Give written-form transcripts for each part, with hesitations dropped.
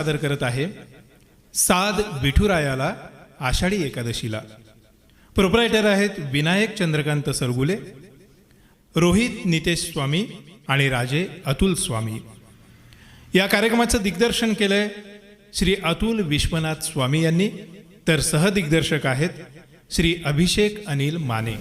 सादर करत आहे साद विठुरायाला आषाढी एकादशीला. प्रोप्रायटर आहेत विनायक चंद्रकांत सरगुले, रोहित नितेश स्वामी आणि राजे अतुल स्वामी. या कार्यक्रमाचं दिग्दर्शन केलंय श्री अतुल विश्वनाथ स्वामी यांनी, तर सहदिग्दर्शक आहेत श्री अभिषेक अनिल माने.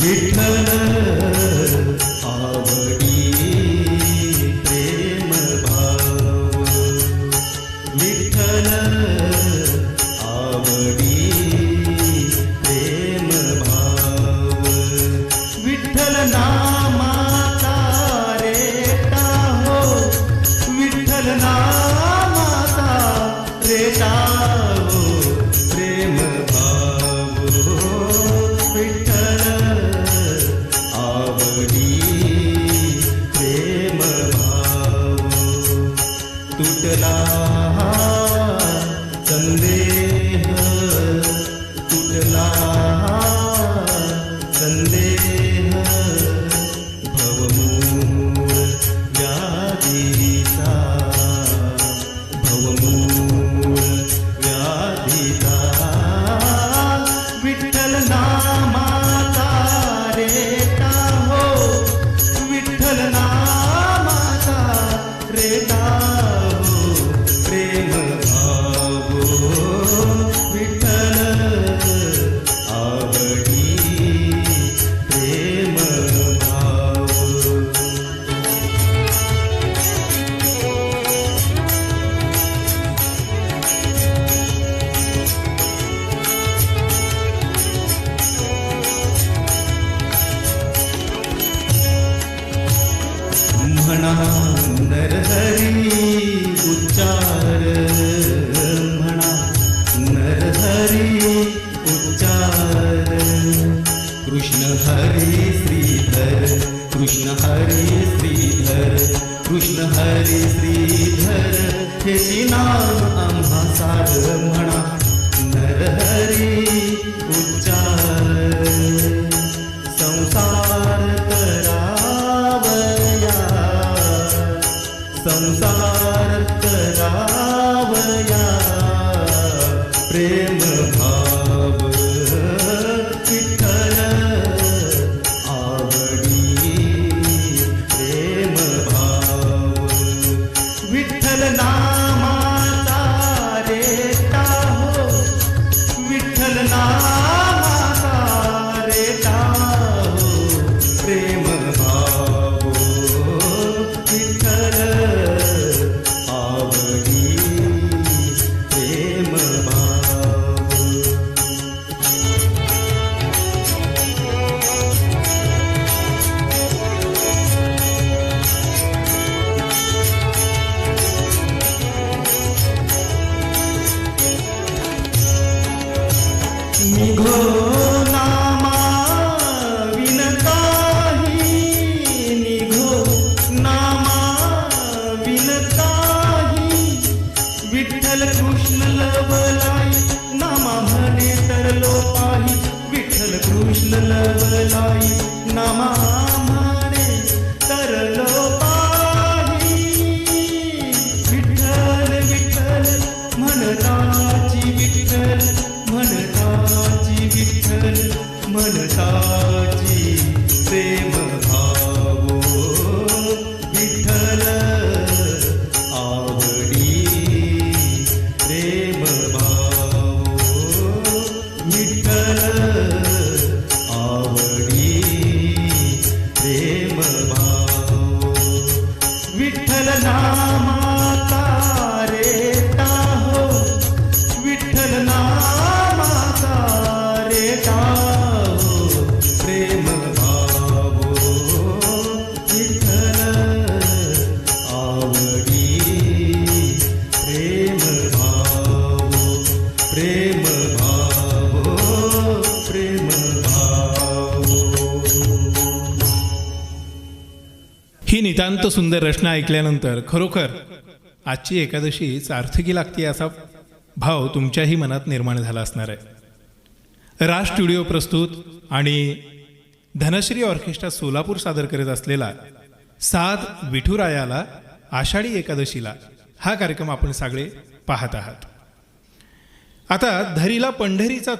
विठ्ठल आवडी प्रेम भाव, विठ्ठल आवडी प्रेम भाव, विठ्ठल नामाचा रेटा हो, विठ्ठल नामाचा रेटा हो, प्रेम भाव विठ्ठल प्रेम भाव. तुटला संदेह, तुटला संदेह, भवमूळ व्याधीचा, भवमूळ व्याधीचा, विठ्ठल नामाचा रेटा हो, विठ्ठल नामाचा रेटा हो, प्रेम भाव विठ्ठल आवडी प्रेम भाव. म्हणा नरहरी उच्चार, म्हणा नरहरी उच्चार, कृष्ण हरी श्रीधर, कृष्ण हरी श्रीधर, कृष्ण हरी श्रीधर, हेची नाम आम्हा सार. म्हणा नरहरी उच्चार, संसार संसार करावया प्रेम भाव, विठ्ठल आवडी प्रेम भाव, विठ्ठल नामाचा रेटा हो, विठ्ठल नामाचा रेटा हो, प्रेम भाव विठ्ठल आवडी प्रेम भाव. निघो नामा विनताही, निघो नामा विनताही, विठ्ठल कृष्ण लवलाई, नामा म्हणे तरलो पाही, विठ्ठल कृष्ण लवलाई, नामा म्हणे तरलो पाही, विठ्ठल विठ्ठल म्हणताची, विठ्ठल म्हणताची, विठ्ठल म्हणताची प्रेम भाव विठ्ठल आवडी प्रेम भाव, विठ्ठल आवडी प्रेम भाव, विठ्ठल नामाचा रेटा हो, विठ्ठल नामाचा रेटा हो, प्रेम भाव विठ्ठल आवडी प्रेम भाव, प्रेम भाव, प्रेम भाव. ही नितांत अत्यंत सुंदर रचना ऐकल्यानंतर खरोखर आजची एकादशी सार्थकी लागते असा भाव तुमच्याही मनात निर्माण झाला असणार आहे. राज स्टुडिओ प्रस्तुत आणि धनश्री ऑर्केस्ट्रा सोलापूर सादर करत असलेला साद विठुरायाला आषाढी एकादशीला हा कार्यक्रम आपण सगळे पाहत आहात. आता धरीला पंढरीचा